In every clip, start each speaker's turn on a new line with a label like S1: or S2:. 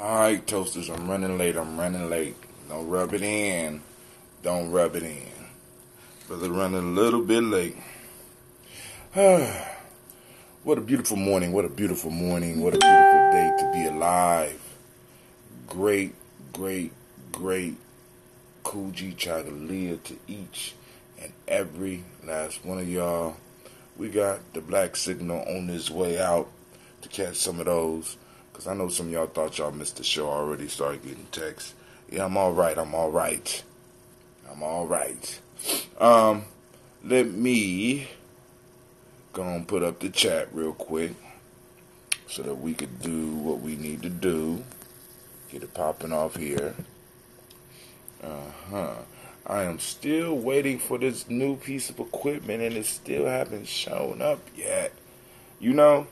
S1: Alright, toasters, I'm running late. Don't rub it in. Brother, running a little bit late. What a beautiful morning. What a beautiful day to be alive. Great Kujichagulia to each and every last one of y'all. We got the black signal on his way out to catch some of those. Because I know some of y'all thought y'all missed the show. I already started getting texts. Yeah, I'm all right. Let me go and put up the chat real quick so that we could do what we need to do. Get it popping off here. I am still waiting for this new piece of equipment, and it still hasn't shown up yet. You know?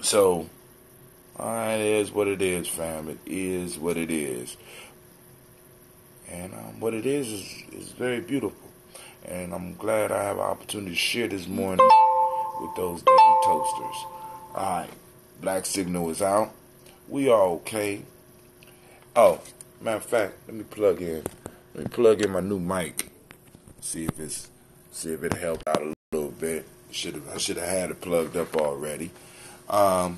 S1: So, it is what it is, fam. It is what it is. And what it is very beautiful. And I'm glad I have an opportunity to share this morning with those daily toasters. Alright, black signal is out. We are okay. Oh, matter of fact, let me plug in my new mic. See if it helped out a little bit. I should have had it plugged up already. I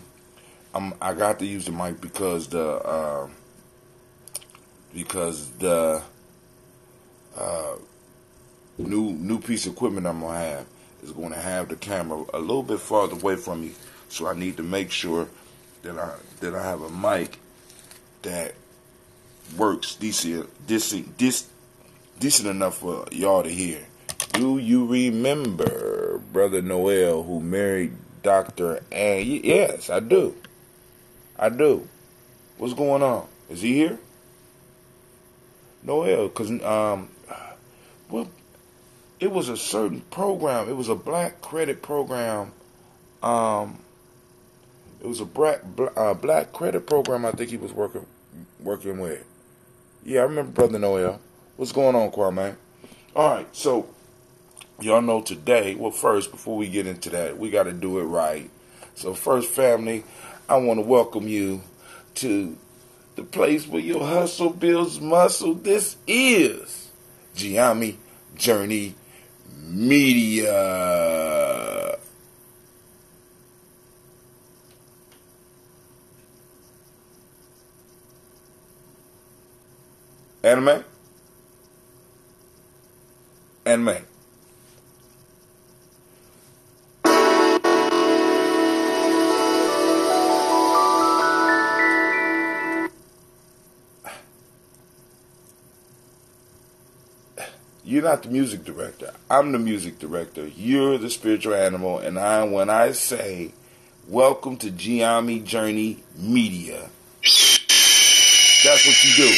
S1: got to use the mic because the new piece of equipment I'm gonna have is going to have the camera a little bit farther away from me. So I need to make sure that I have a mic that works decent enough for y'all to hear. Do you remember Brother Noel who married Dr. Ann? Yes, I do. What's going on? Is he here? Noel, because well, it was a certain program. It was a black credit program. It was a black credit program. I think he was working with. Yeah, I remember Brother Noel. What's going on, Kwame? All right, so y'all know today. Well, first, before we get into that, we got to do it right. So first, family, I want to welcome you to the place where your hustle builds muscle. This is Giami Journey Media. Anime. You're not the music director. I'm the music director. You're the spiritual animal. And when I say, welcome to Giami Journey Media, that's what you do.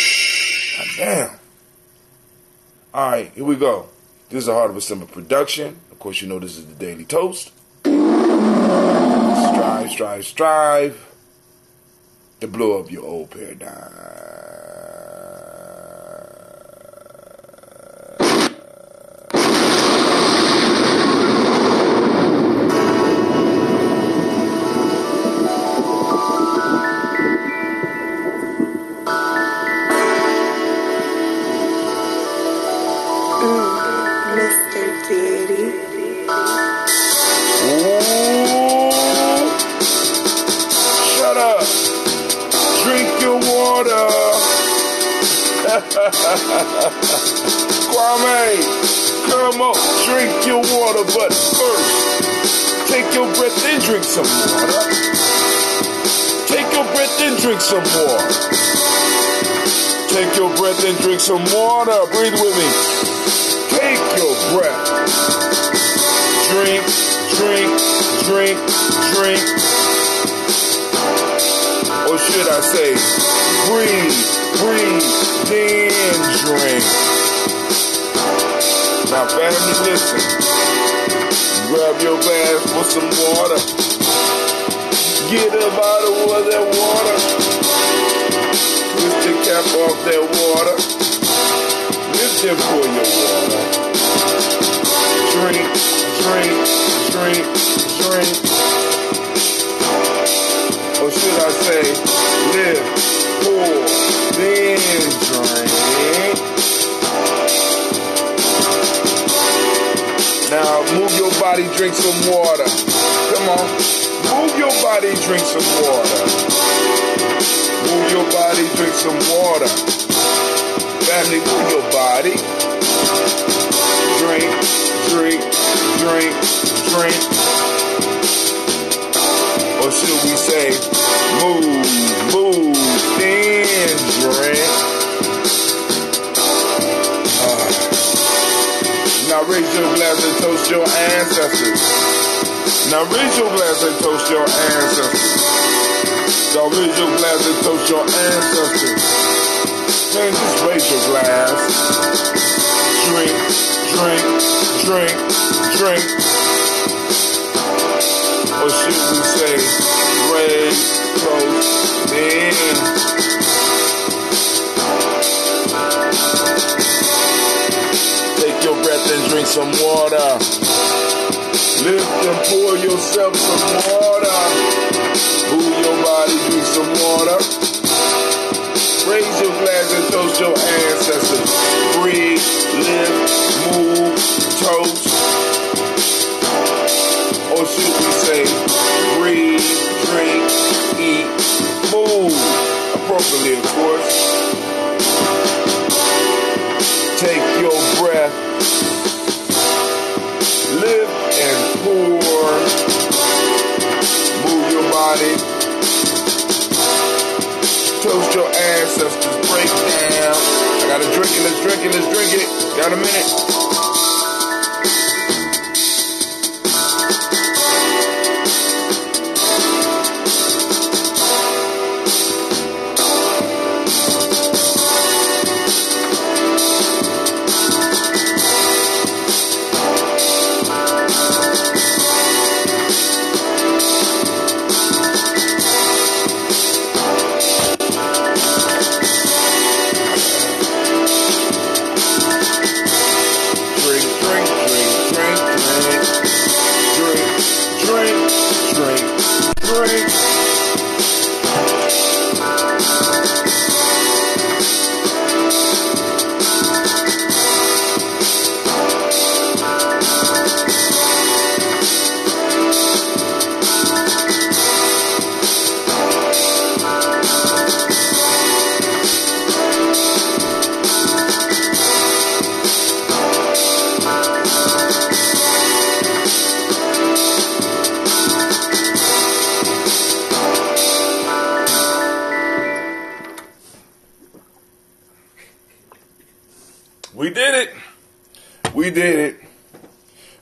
S1: God damn. All right, here we go. This is a Heart of a Simple production. Of course, you know this is the Daily Toast. Strive to blow up your old paradigm. Kwame, come on, drink your water, but first, take your breath and drink some water. Take your breath and drink some more. Take your breath and drink some water. Breathe with me. Take your breath. Drink. Or should I say, breathe, then drink. Now, family, listen. Grab your glass for some water. Get a bottle of that water. Twist the cap off that water. Lift and pour your water. Drink. Or should I say, live. body, drink some water. Come on. Move your body, drink some water. Move your body, drink some water. Family, move your body. Drink, drink, drink, drink. Or should we say, move, then drink. Now raise your glass and toast your ancestors. Now raise your glass and toast your ancestors. Now raise your glass and toast your ancestors. Man, just raise your glass. Drink, drink, drink, drink. Or should we say, raise, toast, then. Take your breath and drink some water. Lift and pour yourself some water. Move your body, drink some water. Raise your glass and toast your ancestors. Breathe, live, move, toast. Or should we say, breathe, drink, eat, move. Appropriately, of course. Take your breath, live and pour, move your body, toast your ancestors, break down. I gotta drink it, let's drink it, let's drink it. Got a minute. We did it. We did it.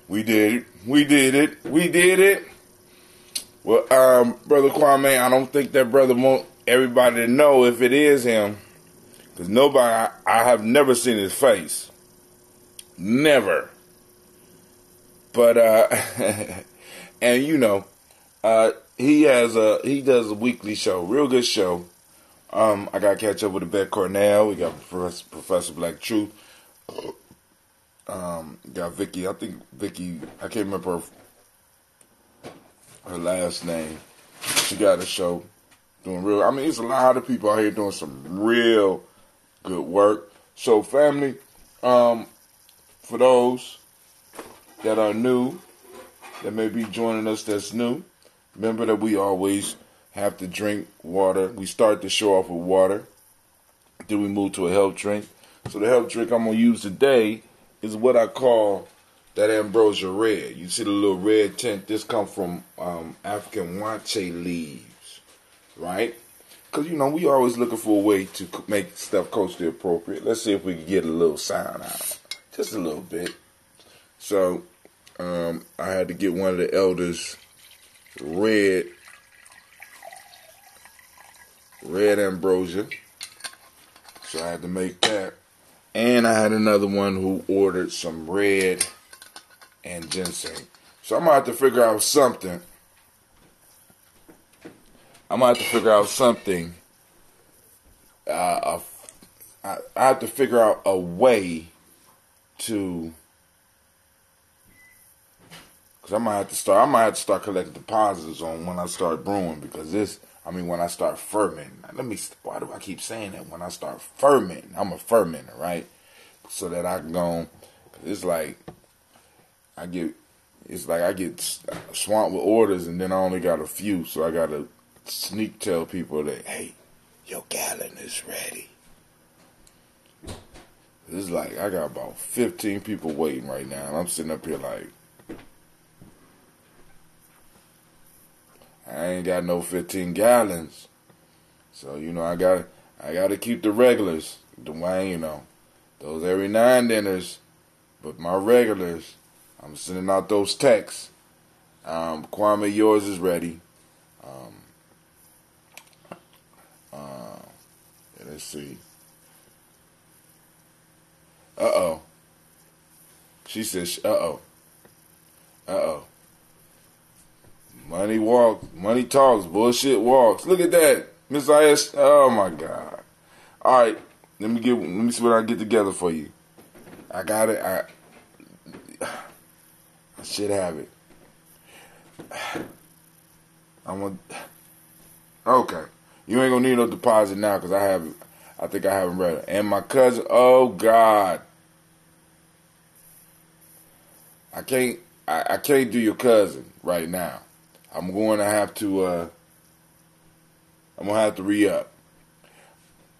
S1: We did it. We did it. We did it. Well, Brother Kwame, I don't think that brother want everybody to know if it is him. Because nobody, I have never seen his face. Never. But, and you know, he does a weekly show, real good show. I got to catch up with the Beck Cornell. We got Professor Black Truth. Got Vicky. I think Vicky. I can't remember her last name. She got a show doing real. I mean, it's a lot of people out here doing some real good work. So, family, for those that are new, that may be joining us that's new, remember that we always have to drink water. We start the show off with water. Then we move to a health drink. So the health drink I'm going to use today is what I call that ambrosia red. You see the little red tint? This comes from African wanche leaves, right? Because, you know, we always looking for a way to make stuff culturally appropriate. Let's see if we can get a little sound out. Just a little bit. So I had to get one of the elders red ambrosia. So I had to make that. And I had another one who ordered some red and ginseng. So I'm going to have to figure out something. I have to figure out a way to, because I might have to start collecting deposits on when I start brewing, because when I start fermenting. Why do I keep saying that? When I start fermenting, I'm a fermenter, right? So that I can go, it's like, I get it's like I get swamped with orders, and then I only got a few, so I got to sneak tell people that, hey, your gallon is ready. It's like I got about 15 people waiting right now, and I'm sitting up here like, I ain't got no 15 gallons. So, I gotta keep the regulars. Dwayne, those every 9 dinners. But my regulars, I'm sending out those texts. Kwame, yours is ready. Let's see. Uh-oh. She says, uh-oh. Uh-oh. Money walks, money talks, bullshit walks. Look at that. Miss I.S. Oh, my God. All right. Let me see what I get together for you. I got it. I should have it. Okay. You ain't gonna need no deposit now because I think I haven't read it. And my cousin, oh God. I can't do your cousin right now. I'm gonna have to re-up.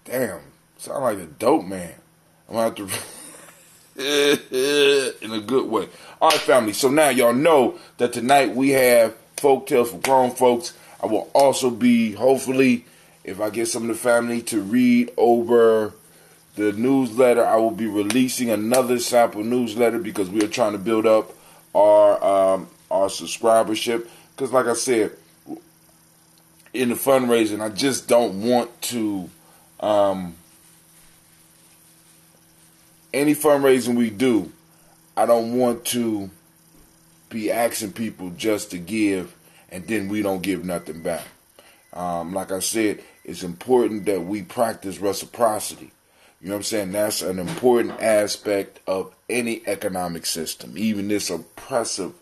S1: Damn, sound like a dope man. I'm gonna have to in a good way. All right, family. So now y'all know that tonight we have folk tales for grown folks. I will also be, hopefully, if I get some of the family to read over the newsletter, I will be releasing another sample newsletter because we are trying to build up our subscribership. Because like I said, in the fundraising, I just don't want to, any fundraising we do, I don't want to be asking people just to give and then we don't give nothing back. Like I said, it's important that we practice reciprocity. You know what I'm saying? That's an important aspect of any economic system, even this oppressive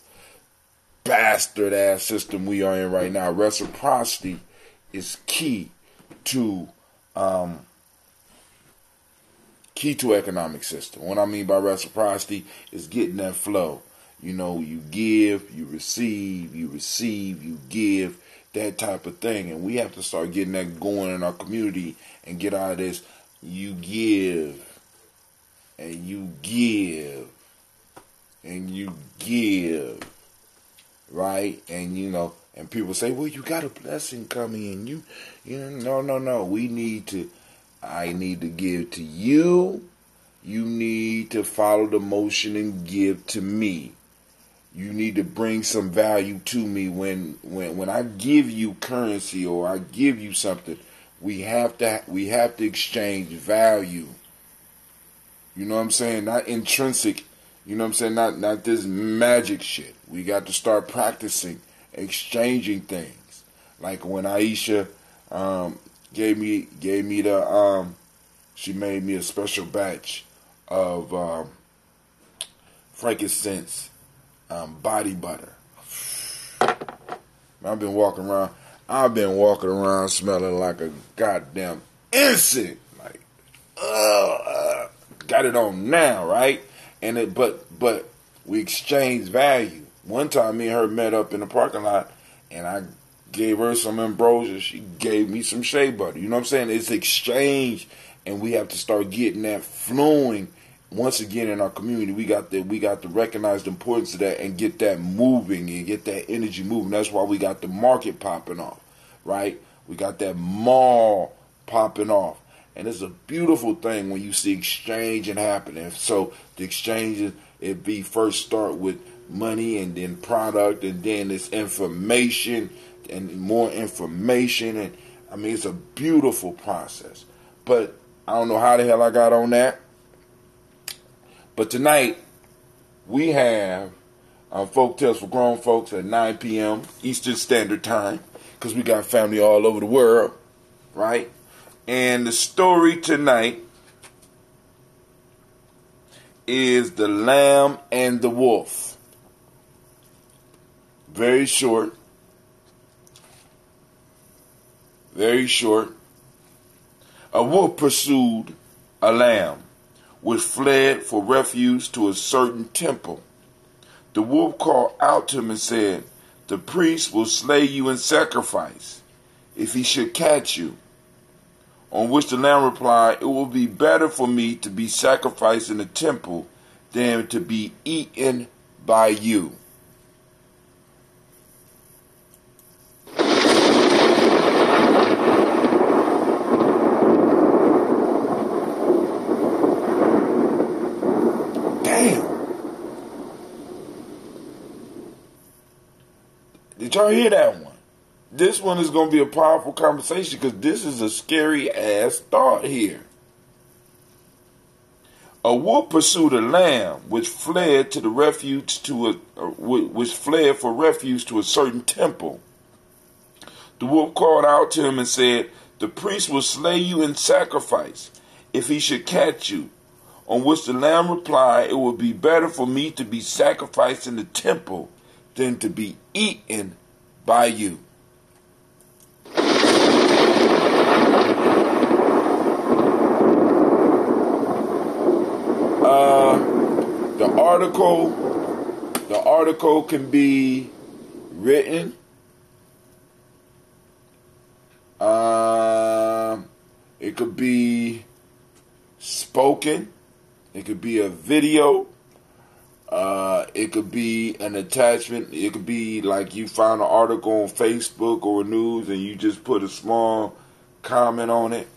S1: bastard ass system we are in right now. Reciprocity is key to economic system. What I mean by reciprocity is getting that flow. You give, you receive, you give, that type of thing. And we have to start getting that going in our community and get out of this. You give, and you give, and you give, right? And, and people say, well, you got a blessing coming in. No. I need to give to you. You need to follow the motion and give to me. You need to bring some value to me. When I give you currency or I give you something, we have to exchange value. You know what I'm saying? Not intrinsic. You know what I'm saying? Not this magic shit. We got to start practicing exchanging things. Like when Aisha gave me the she made me a special batch of frankincense body butter. I've been walking around smelling like a goddamn insect. Like, got it on now, right? And but we exchanged value. One time me and her met up in the parking lot and I gave her some ambrosia. She gave me some shea butter. You know what I'm saying? It's exchange, and we have to start getting that flowing once again in our community. We got to recognize the importance of that and get that moving and get that energy moving. That's why we got the market popping off, right? We got that mall popping off. And it's a beautiful thing when you see exchanging happening. So the exchanges, first start with money and then product and then it's information and more information. And I mean, it's a beautiful process. But I don't know how the hell I got on that. But tonight, we have Folk Tales for Grown Folks at 9 p.m. Eastern Standard Time, because we got family all over the world, right? And the story tonight is The Lamb and the Wolf. Very short. Very short. A wolf pursued a lamb, which fled for refuge to a certain temple. The wolf called out to him and said, "The priest will slay you in sacrifice, if he should catch you." On which the lamb replied, "It will be better for me to be sacrificed in the temple than to be eaten by you." Damn. Did y'all hear that one? This one is going to be a powerful conversation because this is a scary ass thought here. A wolf pursued a lamb which fled for refuge to a certain temple. The wolf called out to him and said, "The priest will slay you in sacrifice if he should catch you." On which the lamb replied, "It would be better for me to be sacrificed in the temple than to be eaten by you." The article can be written. It could be spoken. It could be a video. It could be an attachment. It could be like you found an article on Facebook or news and you just put a small comment on it.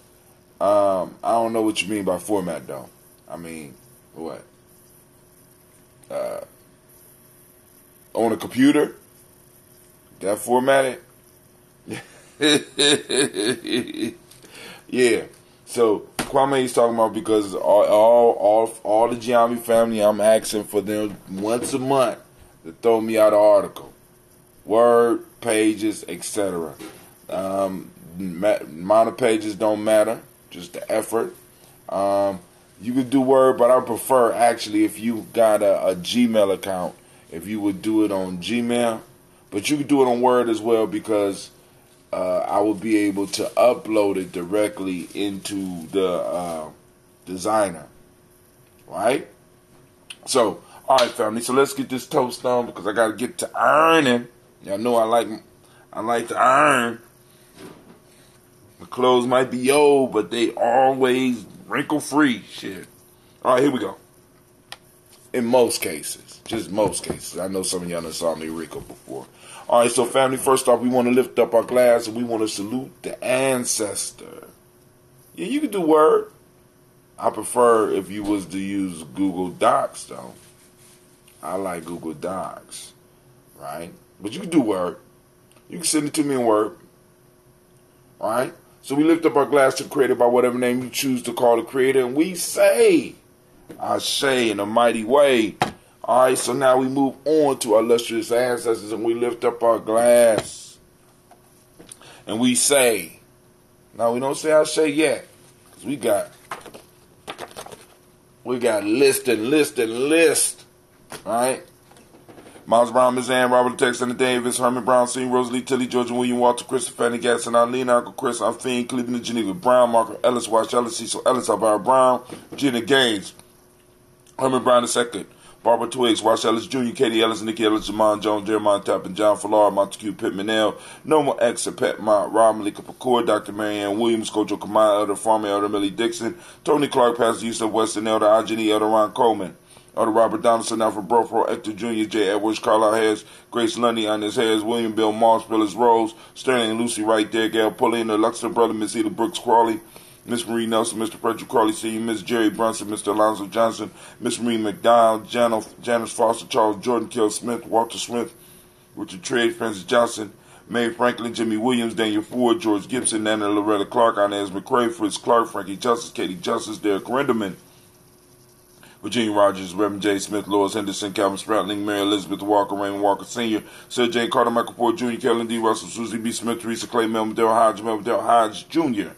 S1: I don't know what you mean by format though. I mean, what? On a computer? That formatted? Yeah. So Kwame is talking about because all the Giambi family, I'm asking for them once a month to throw me out an article, word, pages, etc. Amount of pages don't matter, just the effort. You could do word, but I prefer actually if you got a Gmail account, if you would do it on Gmail, but you could do it on Word as well because I will be able to upload it directly into the designer, right? So, all right, family. So let's get this toast on because I got to get to earning. Y'all know I like to earn. The clothes might be old, but they always wrinkle free. Shit. All right, here we go. In most cases, just most cases. I know some of y'all done saw me wrinkle before. All right, so family, first off, we want to lift up our glass and we want to salute the Ancestor. Yeah, you can do Word. I prefer if you was to use Google Docs, though. I like Google Docs, right? But you can do Word. You can send it to me in Word. All right? So we lift up our glass to the Creator by whatever name you choose to call the Creator, and we say, Ashe in a mighty way. All right, so now we move on to our illustrious ancestors, and we lift up our glass, and we say, now we don't say Ashe yet, because we got list and list and list, all right? Miles Brown, Ms. Ann, Robert Texan, Davis, Herman Brown, Senior, Rosalie, Tilly, Georgia, William, Walter, Christopher, Fanny, Gatson, Arlene, Uncle Chris, Alfine, Cleveland, Geneva, Brown, Marker, Ellis, Wash, Ellis, Cecil, Ellis, Alvaro Brown, Gina Gaines, Herman Brown II, Barbara Twiggs, Wash Ellis Jr., Katie Ellis, Nikki Ellis, Jamon Jones, Jeremiah Tappan, John Fallar, Montague Pittman L, Noma X, Pet Mott, Rob Malika Pacour, Dr. Marianne Williams, Kojo Kamai, Elder Farmer, Elder Millie Dixon, Tony Clark, Pastor Yusuf Weston, Elder Ajani, Elder Ron Coleman, Elder Robert Donaldson, Alfred Brofro, Hector Jr., J. Edwards, Carlisle Harris, Grace Lundy, Inez Harris, William Bill Moss, Billis Rose, Sterling and Lucy Wright, there, Gail Paulina, Luxton Brother, Miss Eda Brooks Crawley, Miss Marie Nelson, Mr. Frederick Crawley Sr., Miss Jerry Brunson, Mr. Alonzo Johnson, Miss Marie McDowell, Janice Foster, Charles Jordan, Kill Smith, Walter Smith, Richard Trade, Francis Johnson, Mae Franklin, Jimmy Williams, Daniel Ford, George Gibson, Nana Loretta Clark, Inez McCrae, Fritz Clark, Frankie Justice, Katie Justice, Derek Renderman, Virginia Rogers, Reverend J. Smith, Lois Henderson, Calvin Spratling, Mary Elizabeth Walker, Raymond Walker Sr., Sir Jane Carter, Michael Ford Jr., Kellen D. Russell, Susie B. Smith, Teresa Clay, Melvin Dale Hodge Jr.,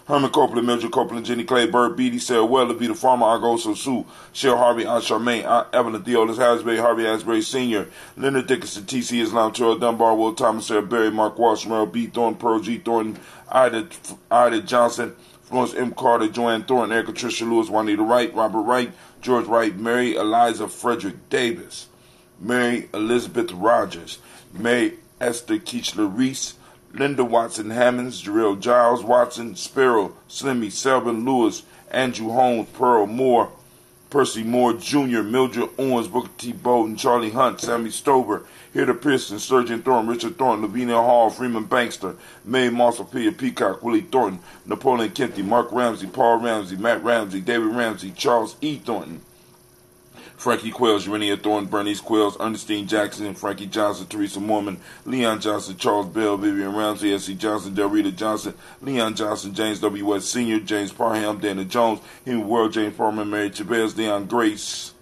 S1: Herman Copeland, Mildred Copeland, Jenny Clay, Bird Beatty, Sarah Weller, Vita Farmer, Argoso Sue, Cheryl Harvey, Aunt Charmaine, Aunt Evelyn, Theodis Hasbury, Harvey Asbury Sr., Leonard Dickinson, T.C. Islam, Terrell Dunbar, Will Thomas, Sarah Berry, Mark Walsh, Merrill B. Thornton, Pearl G. Thornton, Ida Johnson, Florence M. Carter, Joanne Thornton, Erica Tricia Lewis, Juanita Wright, Robert Wright, George Wright, Mary Eliza Frederick Davis, Mary Elizabeth Rogers, Mary Esther Keechler-Reese, Linda Watson Hammonds, Jarrell Giles Watson, Sparrow, Slimmy, Selvin Lewis, Andrew Holmes, Pearl Moore, Percy Moore Jr., Mildred Owens, Booker T. Bowden, Charlie Hunt, Sammy Stover, Hilda Pearson, Sturgeon Thornton, Richard Thornton, Lavinia Hall, Freeman Bankster, Mae Marsophia Peacock, Willie Thornton, Napoleon Kempty, Mark Ramsey, Paul Ramsey, Matt Ramsey, David Ramsey, Charles E. Thornton, Frankie Quells, Urania Thornton, Bernice Quells, Ernestine Jackson, Frankie Johnson, Teresa Mormon, Leon Johnson, Charles Bell, Vivian Ramsey, S.C. Johnson, Delrita Johnson, Leon Johnson, James W. West Sr., James Parham, Dana Jones, Henry World, James Parham, Mary Chavez, Leon Grace,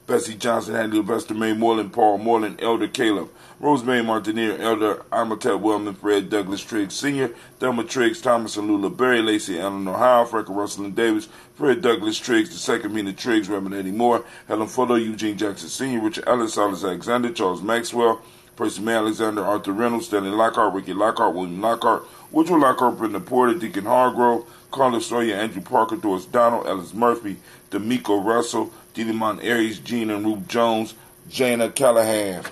S1: Bessie Johnson, Hattie Sylvester, May Moreland, Paul Moreland, Elder Caleb, Rosemary Martineer, Elder Amatep Wellman, Fred Douglas Triggs Sr., Thelma Triggs, Thomas and Lula Berry, Lacey Eleanor Howe, Franklin Russell and Davis, Fred Douglas Triggs, the second Mina Triggs, Reverend Eddie Moore, Helen Fuller, Eugene Jackson Sr., Richard Ellis, Silas Alexander, Charles Maxwell, Percy May Alexander, Arthur Reynolds, Stanley Lockhart, Ricky Lockhart, William Lockhart, Woodrow Lockhart, Brendan Porter, Deacon Hargrove, Carlos Sawyer, Andrew Parker, Doris Donald, Ellis Murphy, D'Amico Russell, Dilimon Aries, Gene and Ruth Jones, Jana Callahan,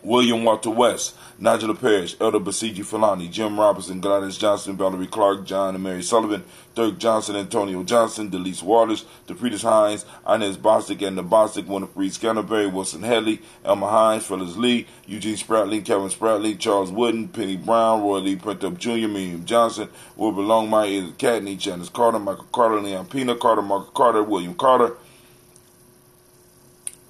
S1: William Walter West, Nigel Parrish, Elder Basiji Filani, Jim Robinson, Gladys Johnson, Valerie Clark, John and Mary Sullivan, Dirk Johnson, Antonio Johnson, Delise Waters, DePretis Hines, Inez Bostic and the Bostic, Winifred Scanterbury, Wilson Headley, Elmer Hines, Phyllis Lee, Eugene Spratling, Kevin Spratling, Charles Wooden, Penny Brown, Roy Lee Printup Jr., Miriam Johnson, Wilbur Longmire, Edith Catney, Janice Carter, Michael Carter, Leon Pina Carter, Margaret Carter, William Carter,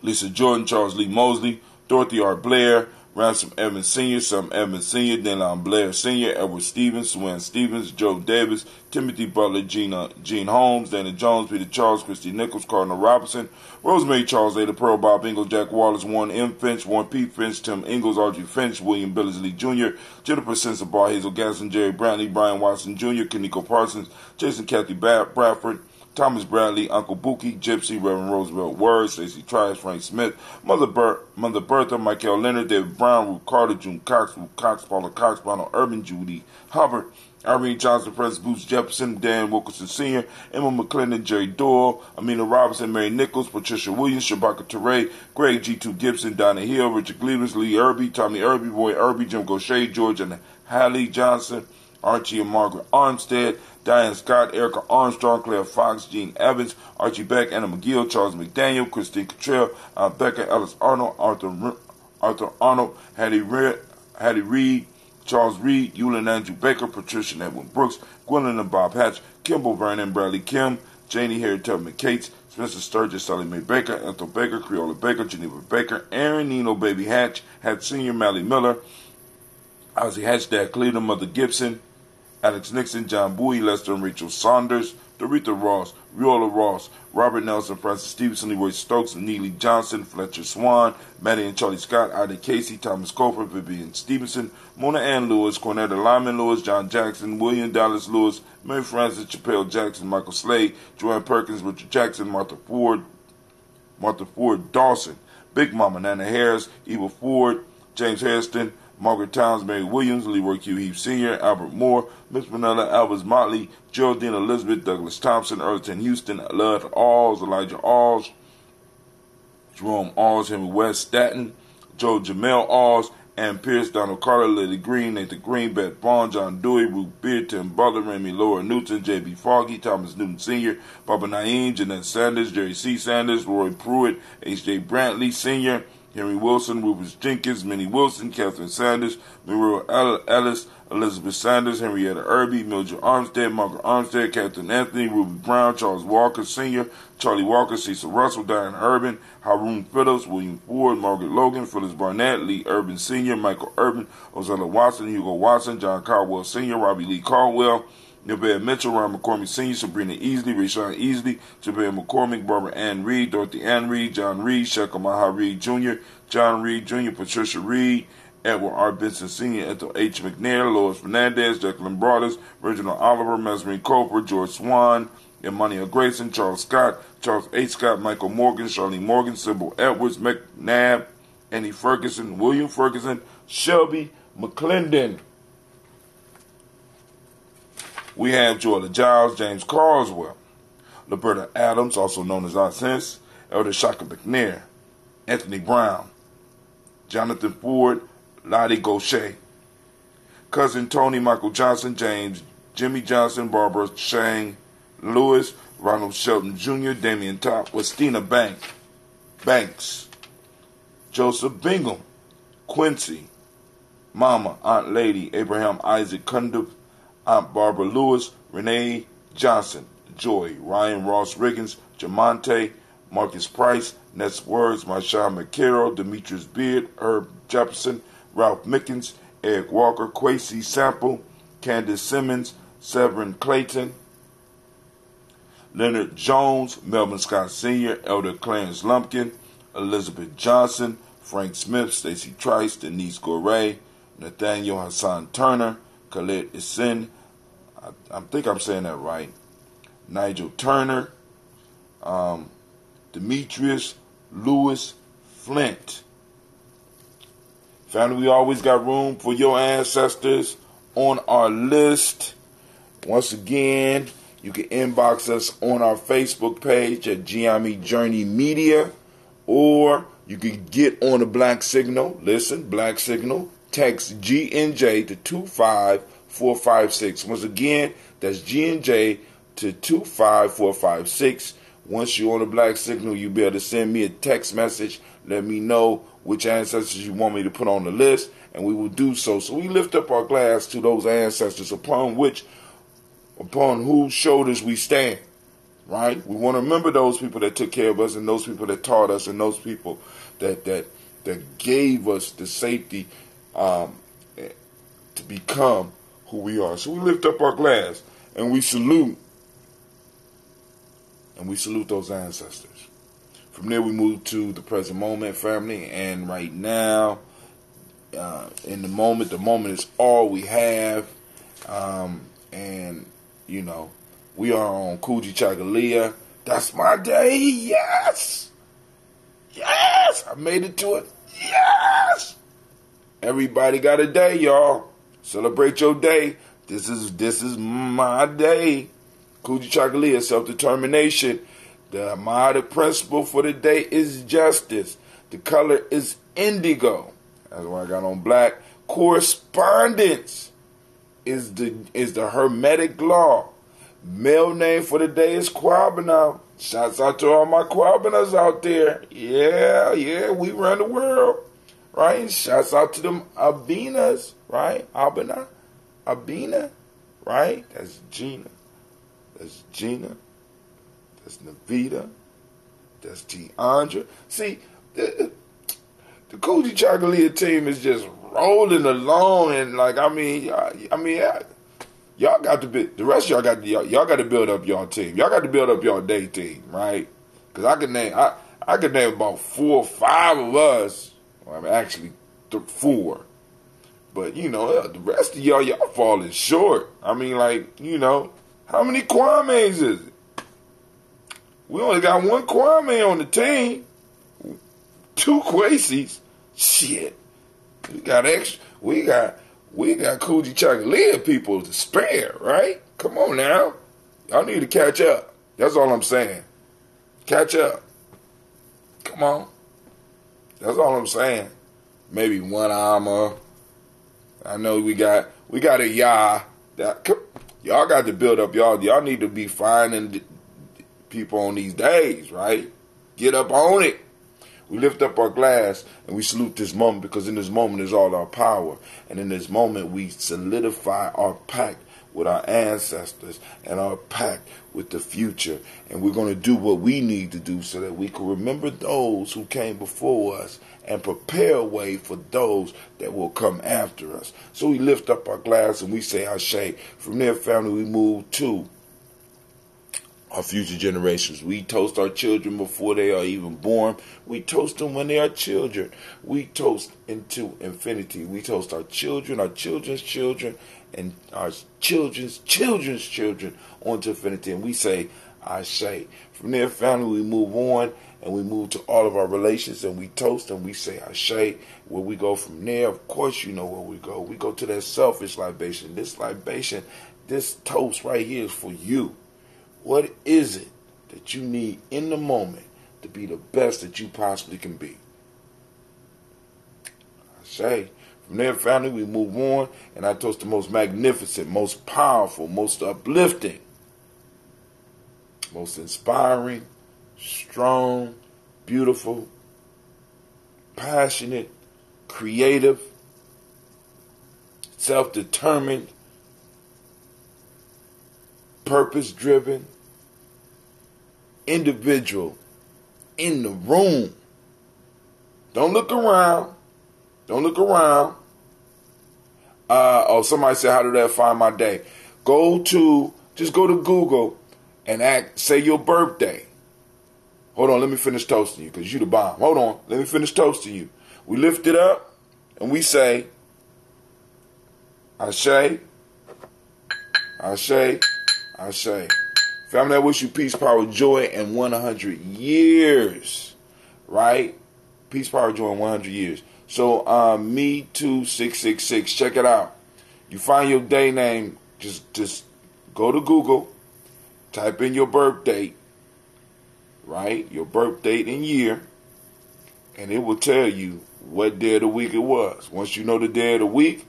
S1: Lisa Jordan, Charles Lee Mosley, Dorothy R. Blair, Ransom Evans Sr., Sam Evans Sr., Delon Blair Sr., Edward Stevens, Swan Stevens, Joe Davis, Timothy Butler, Gene Holmes, Dana Jones, Peter Charles, Christy Nichols, Cardinal Robinson, Rosemary Charles, Ada Pearl, Bob Ingalls, Jack Wallace, Warren M. Finch, Warren P. Finch, Tim Ingalls, Archie Finch, William Billingsley Jr., Jennifer Sensabaugh, Hazel Gasson, Jerry Brantley, Brian Watson Jr., Kaniko Parsons, Jason Kathy Bradford, Thomas Bradley, Uncle Buki, Gypsy, Reverend Roosevelt Word, Stacey Trice, Frank Smith, Mother Bertha, Michael Leonard, David Brown, Ruth Carter, June Cox, Ruth Cox, Paula Cox, Ronald Urban, Judy Hubbard, Irene Johnson, Francis Boots Jefferson, Dan Wilkerson Sr., Emma McClendon, Jerry Doyle, Amina Robinson, Mary Nichols, Patricia Williams, Shabaka Teray, Greg G2 Gibson, Donna Hill, Richard Cleveland, Lee Irby, Tommy Irby, Roy Irby, Jim Gaucher, George and Hallie Johnson, Archie and Margaret Armstead, Diane Scott, Erica Armstrong, Claire Fox, Gene Evans, Archie Beck, Anna McGill, Charles McDaniel, Christine Cottrell, Becca Ellis Arnold, Arthur Arnold, Hattie Reed, Charles Reed, Eulin Andrew Baker, Patricia and Edwin Brooks, Gwendolyn and Bob Hatch, Kimball Vernon, Bradley Kim, Janie Harriet Tubman Cates, Spencer Sturgis, Sally Mae Baker, Ethel Baker, Creola Baker, Geneva Baker, Aaron Nino Baby Hatch, Hatch Sr., Mally Miller, Ozzie Hatch, Dad Cleveland, Mother Gibson, Alex Nixon, John Bowie, Lester and Rachel Saunders, Doretha Ross, Riola Ross, Robert Nelson, Francis Stevenson, Leroy Stokes, Neely Johnson, Fletcher Swan, Maddie and Charlie Scott, Ida Casey, Thomas Cofer, Vivian Stevenson, Mona Ann Lewis, Cornetta Lyman Lewis, John Jackson, William Dallas Lewis, Mary Frances Chappelle Jackson, Michael Slade, Joanne Perkins, Richard Jackson, Martha Ford Dawson, Big Mama, Nana Harris, Eva Ford, James Hairston, Margaret Towns, Mary Williams, Leroy Q. Heath Sr., Albert Moore, Miss Manella, Albers Motley, Geraldine Elizabeth, Douglas Thompson, Earlton Houston, Lud Alls, Elijah Alls, Jerome Alls, Henry West, Staten, Joe Jamel Alls, Ann Pierce, Donald Carter, Lily Green, Nathan Green, Beth Bond, John Dewey, Ruth Beard, Tim Butler, Remy Laura Newton, J.B. Foggy, Thomas Newton Sr., Barbara Naeem, Jeanette Sanders, Jerry C. Sanders, Roy Pruitt, H.J. Brantley Sr., Henry Wilson, Rufus Jenkins, Minnie Wilson, Catherine Sanders, Muriel Ellis, Elizabeth Sanders, Henrietta Irby, Mildred Armstead, Margaret Armstead, Catherine Anthony, Ruby Brown, Charles Walker Sr., Charlie Walker, Cecil Russell, Diane Urban, Haroon Fiddles, William Ford, Margaret Logan, Phyllis Barnett, Lee Urban Sr., Michael Urban, Ozella Watson, Hugo Watson, John Caldwell Sr., Robbie Lee Caldwell, Nevada Mitchell, Ron McCormick Sr., Sabrina Easley, Rayshawn Easley, Javale McCormick, Barbara Ann Reed, Dorothy Ann Reed, John Reed, Shekel Maha Reed Jr., John Reed Jr., Patricia Reed, Edward R. Benson Sr., Ethel H. McNair, Lois Fernandez, Jacqueline Broadus, Reginald Oliver, Mesrine Cooper, George Swan, Emmanuel Grayson, Charles Scott, Charles H. Scott, Michael Morgan, Charlene Morgan, Sybil Edwards, McNabb, Annie Ferguson, William Ferguson, Shelby McClendon. We have Joella Giles, James Carswell, Roberta Adams, also known as Ancestor, Elder Shaka McNair, Anthony Brown, Jonathan Ford, Lottie Gaucher, Cousin Tony, Michael Johnson, James, Jimmy Johnson, Barbara Shane, Lewis, Ronald Shelton Jr., Damian Top, Westina Banks, Joseph Bingham, Quincy, Mama, Aunt Lady, Abraham Isaac Cundiff, Aunt Barbara Lewis, Renee Johnson, Joy, Ryan Ross Riggins, Jamonte, Marcus Price, Ness Words, Marshawn McCarroll, Demetrius Beard, Herb Jefferson, Ralph Mickens, Eric Walker, Quasi Sample, Candace Simmons, Severin Clayton, Leonard Jones, Melvin Scott Sr., Elder Clarence Lumpkin, Elizabeth Johnson, Frank Smith, Stacy Trice, Denise Goray, Nathaniel Hassan Turner, Khalid Isin, I think I'm saying that right, Nigel Turner, Demetrius Lewis Flint. Family, we always got room for your ancestors on our list. Once again, you can inbox us on our Facebook page at Giami Journey Media, or you can get on the Black Signal. Listen, Black Signal. Text GNJ to 25456. Once again, that's GNJ to 25456. Once you're on the Black Signal, you'll be able to send me a text message. Let me know which ancestors you want me to put on the list, and we will do so. So we lift up our glass to those ancestors upon whose shoulders we stand. Right? We want to remember those people that took care of us, and those people that taught us, and those people that gave us the safety to become who we are. So we lift up our glass and we salute. And we salute those ancestors. From there we move to the present moment, family. And right now, in the moment is all we have. And, you know, we are on Kujichagulia. That's my day. Yes. Yes. I made it to it. Yes. Everybody got a day, y'all. Celebrate your day. This is my day. Kujichagulia, self-determination. The Mahada principle for the day is justice. The color is indigo. That's why I got on black. Correspondence is the Hermetic law. Male name for the day is Kwabena. Shouts out to all my Kwabenas out there. Yeah, we run the world. Right? Shouts out to them Abinas, right? Abina, right? That's Gina. That's Navita. That's Tiandra. See, the Kujichagulia team is just rolling along, and like y'all got to be the rest of y'all got to build up y'all team. Y'all got to build up y'all day team, right? Because I could name about 4 or 5 of us. Well, I'm actually 4. But, you know, the rest of y'all falling short. I mean, like, you know, how many Kwames is it? We only got 1 Kwame on the team. 2 Quasis. Shit. We got Kujichagulia people to spare, right? Come on now. Y'all need to catch up. That's all I'm saying. Catch up. Come on. That's all I'm saying. Maybe 1 armor. I know we got a y'all got to build up y'all need to be finding people on these days, right? Get up on it. We lift up our glass and we salute this moment, because in this moment is all our power. And in this moment we solidify our pact with our ancestors and our pact with the future. And we're going to do what we need to do so that we can remember those who came before us and prepare a way for those that will come after us. So we lift up our glass and we say Ashe. From there, family, we move to our future generations. We toast our children before they are even born. We toast them when they are children. We toast into infinity. We toast our children, our children's children, and our children's children's children onto infinity. And we say, Ashe. From there, family, we move on and we move to all of our relations and we toast and we say Ashe. Where we go from there, of course you know where we go. We go to that selfish libation. This libation, this toast right here is for you. What is it that you need in the moment to be the best that you possibly can be? Ashe. From there, family, we move on, and I toast the most magnificent, most powerful, most uplifting, most inspiring, strong, beautiful, passionate, creative, self-determined, purpose-driven individual in the room. Don't look around. Don't look around. Somebody said, how did I find my day? Just go to Google and say your birthday. Hold on, let me finish toasting you, because you the bomb. Hold on, let me finish toasting you. We lift it up and we say, Ashe, Ashe, Ashe. Family, I wish you peace, power, joy, and 100 years. Right? Peace, power, joy, and 100 years. So, me too 666. Check it out. You find your day name. Just go to Google. Type in your birth date. Right? Your birth date and year. And it will tell you what day of the week it was. Once you know the day of the week,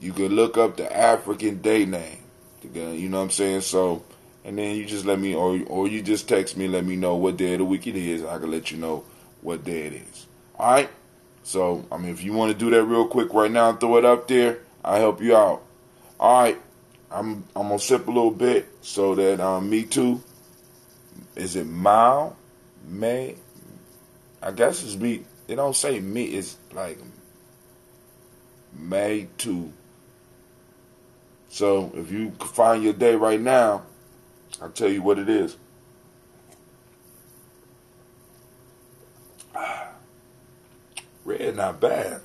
S1: you can look up the African day name. You know what I'm saying? So, and then you just let me, or you just text me, let me know what day of the week it is. I can let you know what day it is. All right? So, I mean, if you want to do that real quick right now and throw it up there, I'll help you out. All right. I'm going to sip a little bit so that me too. Is it Mao? May? I guess it's me. It don't say me. It's like May 2. So, if you find your day right now, I'll tell you what it is. Red, not bad.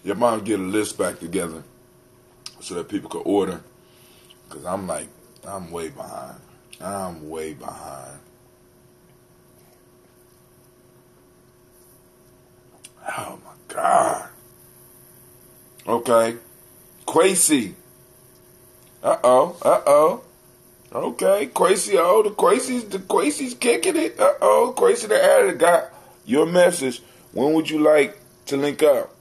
S1: Your mom get a list back together so that people could order. Because I'm way behind. I'm way behind. Oh my God. Okay. Quasi. Okay, Quasi. Oh, the Quasi's kicking it. Quasi the addict got your message. When would you like to link up?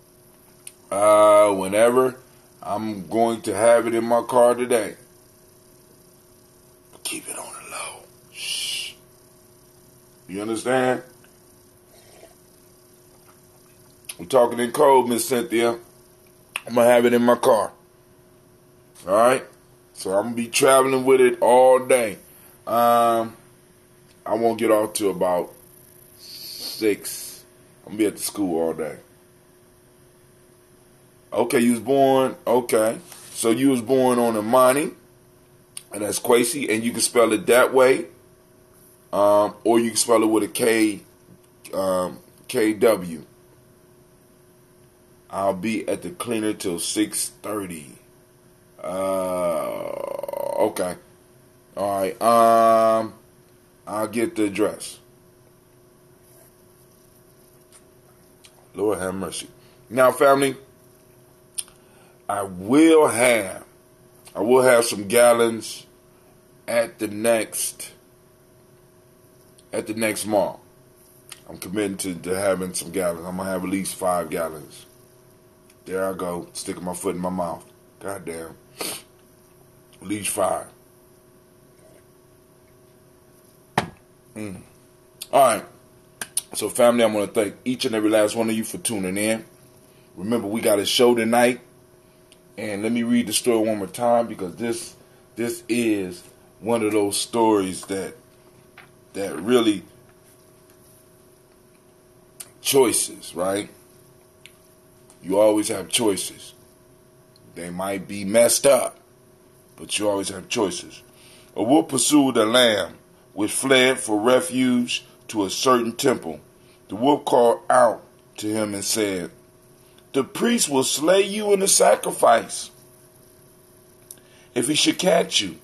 S1: Whenever. I'm going to have it in my car today. But keep it on the low. Shh. You understand? We're talking in code, Miss Cynthia. I'm going to have it in my car. All right? So I'm going to be traveling with it all day. I won't get off till about 6. I'm going to be at the school all day. Okay, you was born. Okay. So you was born on Imani. And that's Quasi. And you can spell it that way. Or you can spell it with a K, KW. I'll be at the cleaner till 6:30. Okay. All right. I'll get the address. Lord have mercy. Now, family, I will have some gallons at the next mall. I'm committing to having some gallons. I'm gonna have at least 5 gallons. There I go, sticking my foot in my mouth. Goddamn. At least 5. Alright. So family, I'm going to thank each and every last one of you for tuning in. Remember, we got a show tonight. And let me read the story one more time, because this is one of those stories that really choices, right? You always have choices. They might be messed up, but you always have choices. A wolf pursued a lamb, which fled for refuge to a certain temple. The wolf called out to him and said, "The priest will slay you in the sacrifice if he should catch you."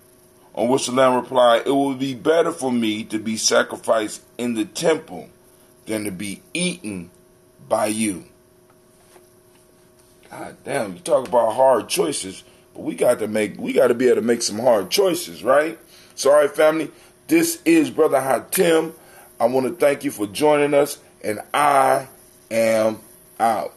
S1: On which the lamb replied, "It would be better for me to be sacrificed in the temple than to be eaten by you." God damn, you talk about hard choices, But we got to be able to make some hard choices, right? So, all right, family, this is Brother Hatim. I want to thank you for joining us, and I am out.